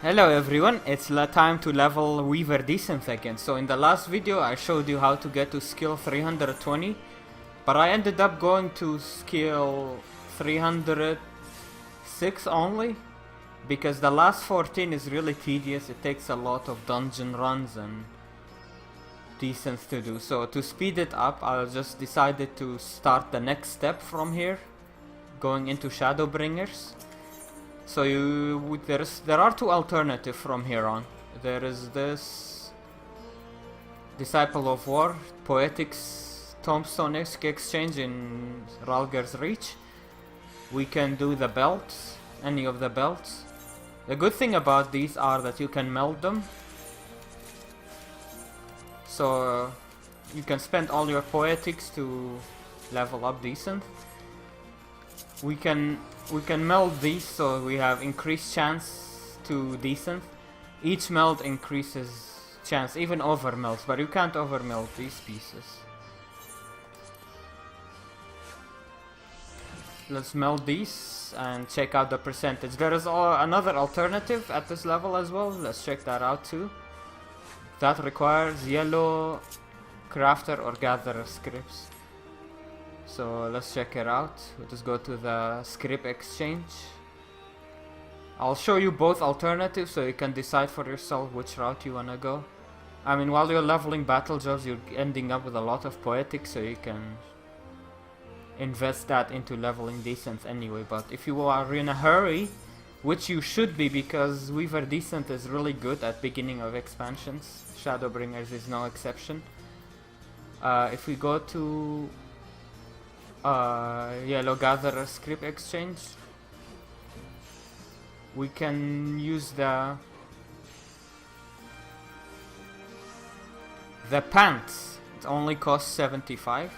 Hello everyone, it's time to level Weaver Desynth again. So in the last video I showed you how to get to skill 320, but I ended up going to skill 306 only, because the last 14 is really tedious. It takes a lot of dungeon runs and Desynth to do. So to speed it up, I just decided to start the next step from here, going into Shadowbringers. So there are two alternatives from here on. There is this Disciple of War, Poetics Tombstone exchange in Ralger's Reach. We can do the belts, any of the belts. The good thing about these are that you can meld them. So you can spend all your Poetics to level up Desynth. We can meld these, so we have increased chance to Desynth. Each meld increases chance, even over melds, but you can't over meld these pieces. Let's meld these and check out the percentage. There is another alternative at this level as well. Let's check that out too. That requires yellow crafter or gatherer scripts. So let's check it out. We'll just go to the script exchange. I'll show you both alternatives so you can decide for yourself which route you wanna go. I mean, while you're leveling battle jobs, you're ending up with a lot of poetics, so you can invest that into leveling Desynth anyway. But if you are in a hurry, which you should be, because Weaver Desynth is really good at beginning of expansions, Shadowbringers is no exception. If we go to Yellow Gatherer script exchange, we can use the pants. It only costs 75.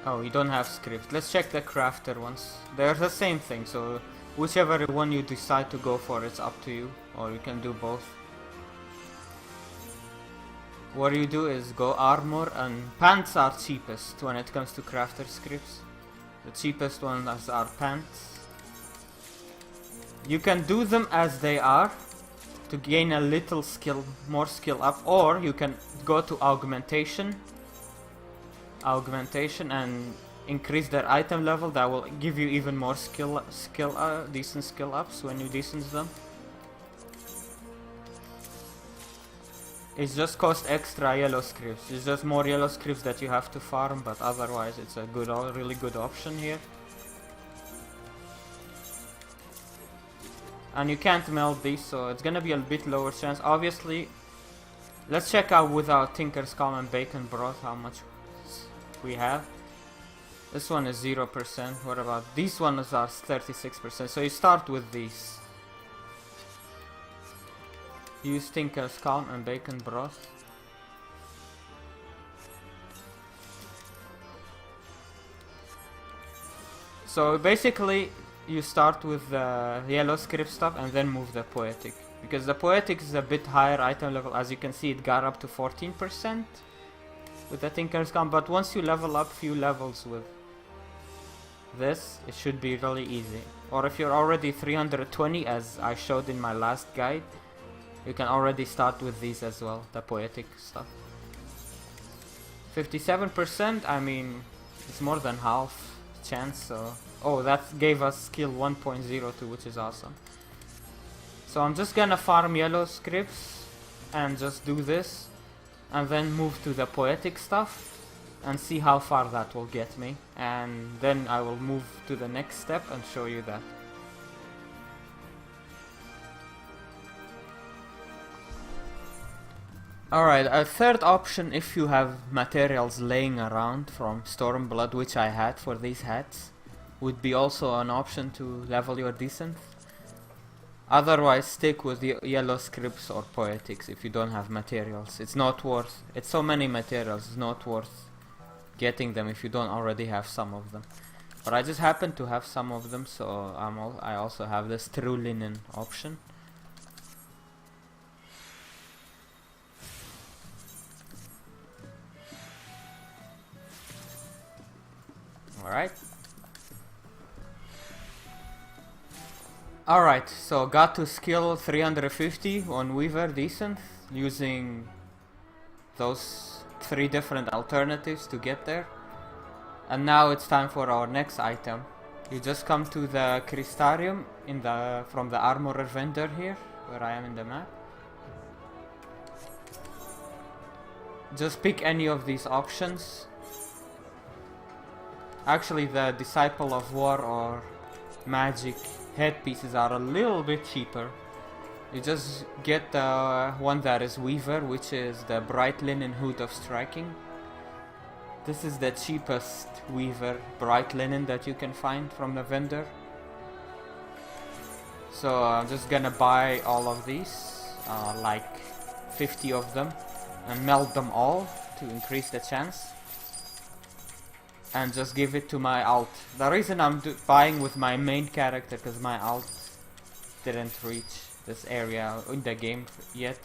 Oh, you don't have script. Let's check the crafter ones. They're the same thing, so whichever one you decide to go for, it's up to you, or you can do both. What you do is go armor, and pants are cheapest when it comes to crafter scripts. The cheapest ones are pants. You can do them as they are to gain a little skill, more skill up, or you can go to augmentation and increase their item level. That will give you even more decent skill ups when you desynth them. It just costs extra yellow scripts. It's just more yellow scripts that you have to farm, but otherwise it's a really good option here. And you can't meld these, so it's gonna be a bit lower chance. Obviously, let's check out without Tinker's Calm and Bacon Broth how much we have. This one is 0%. What about these ones are 36%? So you start with these. Use Tinker's Calm and Bacon Broth. So basically you start with the yellow script stuff and then move the poetic, because the poetic is a bit higher item level. As you can see, it got up to 14% with the Tinker's Calm, but once you level up few levels with this, it should be really easy. Or if you're already 320, as I showed in my last guide, you can already start with these as well, the poetic stuff. 57%, I mean, it's more than half chance, so... Oh, that gave us skill 1.02, which is awesome. So I'm just gonna farm yellow scripts and just do this, and then move to the poetic stuff and see how far that will get me. And then I will move to the next step and show you that. Alright, a third option, if you have materials laying around from Stormblood, which I had for these hats, would be also an option to level your Desynth. Otherwise, stick with the yellow scripts or poetics if you don't have materials. It's not worth, it's so many materials, it's not worth getting them if you don't already have some of them. But I just happen to have some of them, so I also have this True Linen option. Alright. Alright, so got to skill 350 on Weaver Decent using those 3 different alternatives to get there. And now it's time for our next item. You just come to the Crystarium from the armorer vendor here, where I am in the map. Just pick any of these options. Actually, the Disciple of War or Magic headpieces are a little bit cheaper. You just get the one that is Weaver, which is the Bright Linen Hood of Striking. This is the cheapest Weaver Bright Linen that you can find from the vendor. So I'm just gonna buy all of these, like 50 of them, and melt them all to increase the chance. And just give it to my alt. The reason I'm buying with my main character, because my alt didn't reach this area in the game yet.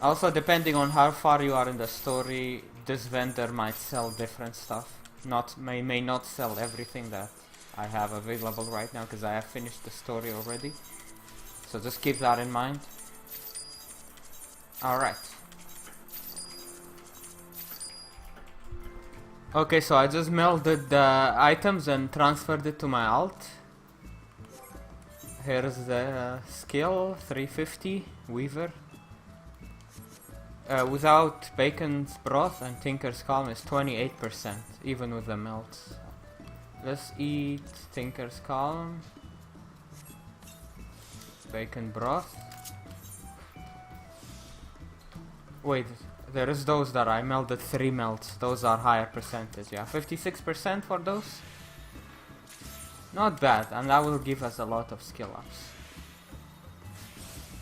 Also, depending on how far you are in the story, this vendor might sell different stuff. May not sell everything that I have available right now, because I have finished the story already. So just keep that in mind. Alright. Okay, so I just melded the items and transferred it to my alt. Here's the skill, 350, Weaver. Without Bacon's Broth and Tinker's Calm is 28%, even with the melts. Let's eat Tinker's Calm. Bacon Broth. Wait, there is those that I melted 3 melts. Those are higher percentage, yeah. 56% for those. Not bad, and that will give us a lot of skill ups.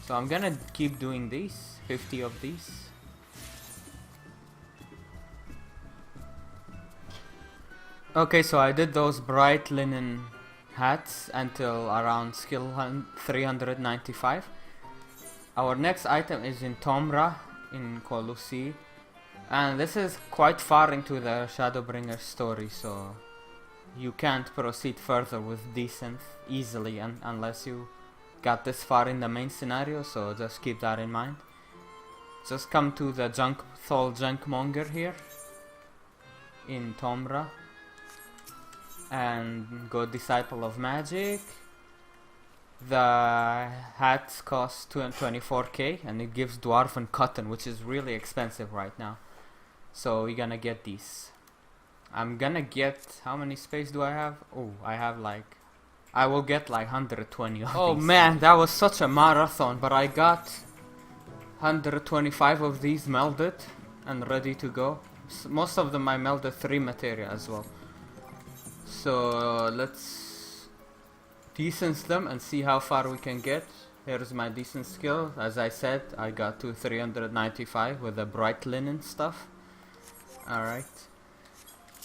So I'm gonna keep doing these, 50 of these. Okay, so I did those bright linen hats until around skill 395. Our next item is in Tomra in Colossi, and this is quite far into the Shadowbringer story, so you can't proceed further with Decent easily unless you got this far in the main scenario, so just keep that in mind. Just come to the Thol Junkmonger here in Tomra and go Disciple of Magic. The hats cost 24k and it gives Dwarven Cotton, which is really expensive right now. So we're gonna get these. I'm gonna get, how many space do I have? Oh, I will get like 120 of these. Oh man, that was such a marathon, but I got 125 of these melded and ready to go. Most of them I melded 3 materia as well. So let's decent them and see how far we can get. Here's my decent skill. As I said, I got to 395 with the bright linen stuff. Alright.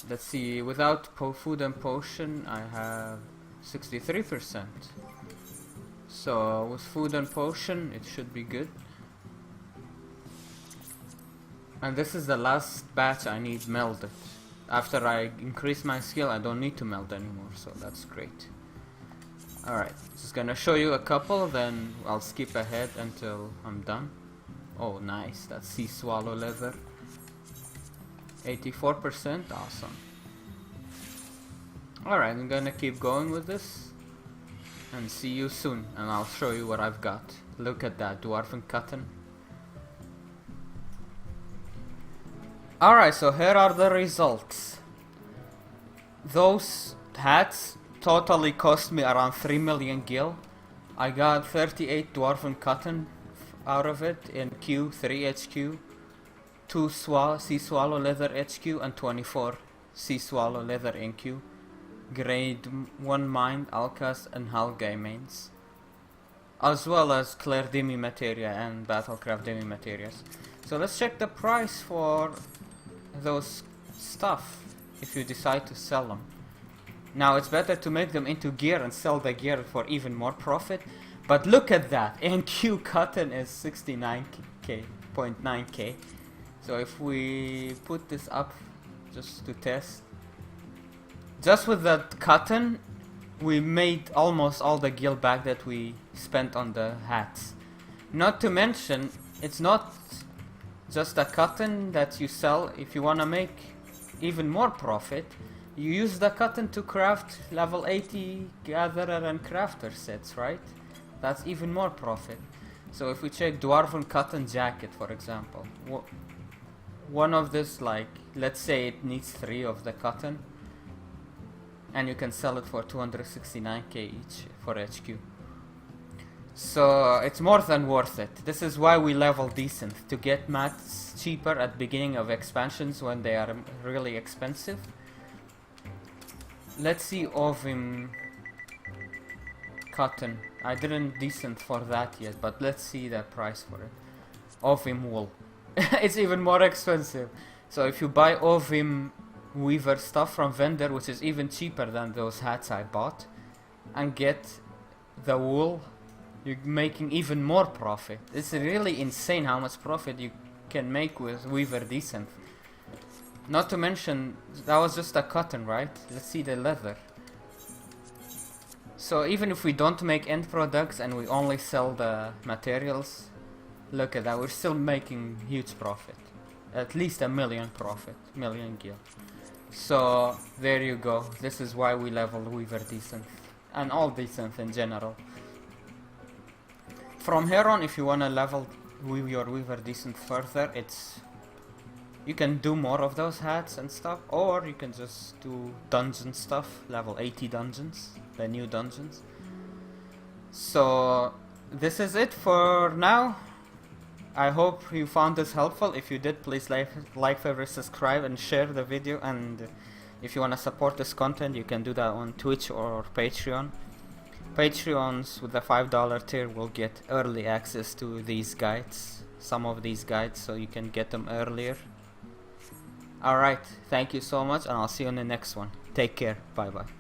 Let's see, without food and potion I have 63%. So with food and potion it should be good. And this is the last batch I need melded. After I increase my skill I don't need to meld anymore, so that's great. Alright, just gonna show you a couple, then I'll skip ahead until I'm done. Oh nice, that's sea swallow leather. 84%, awesome. Alright, I'm gonna keep going with this and see you soon, and I'll show you what I've got. Look at that, Dwarven Cotton. Alright, so here are the results. Those hats totally cost me around 3 million gil. I got 38 Dwarven Cotton out of it in Q, 3 HQ, 2 Sea Swallow Leather HQ, and 24 Sea Swallow Leather NQ. Grade 1 Mind, Alcas, and Halgai mains. As well as Claire Demi Materia and Battlecraft Demi Materias. So let's check the price for those stuff if you decide to sell them. Now it's better to make them into gear and sell the gear for even more profit. But look at that, NQ cotton is 69.9k. So if we put this up just to test, just with that cotton we made almost all the gil back that we spent on the hats. Not to mention, it's not just the cotton that you sell. If you wanna make even more profit, you use the cotton to craft level 80 gatherer and crafter sets, right? That's even more profit. So if we check dwarven cotton jacket, for example, one of this, like, let's say it needs 3 of the cotton, and you can sell it for 269k each for HQ. So it's more than worth it. This is why we level decent, to get mats cheaper at beginning of expansions when they are really expensive. Let's see Ovim cotton. I didn't decent for that yet, but let's see the price for it. Ovim wool. It's even more expensive. So if you buy Ovim weaver stuff from vendor, which is even cheaper than those hats I bought, and get the wool, you're making even more profit. It's really insane how much profit you can make with weaver decent. Not to mention, that was just a cotton, right? Let's see the leather. So even if we don't make end products and we only sell the materials, look at that, we're still making huge profit. At least $1 million profit, million gil. So there you go. This is why we level weaver decent, and all decent in general. From here on, if you wanna level your weaver decent further, you can do more of those hats and stuff, or you can just do dungeon stuff, level 80 dungeons, the new dungeons. So this is it for now. I hope you found this helpful. If you did, please like, favorite, subscribe, and share the video. And if you want to support this content, you can do that on Twitch or Patreon. Patreons with the $5 tier will get early access to these guides, some of these guides, so you can get them earlier. Alright, thank you so much, and I'll see you in the next one. Take care, bye bye.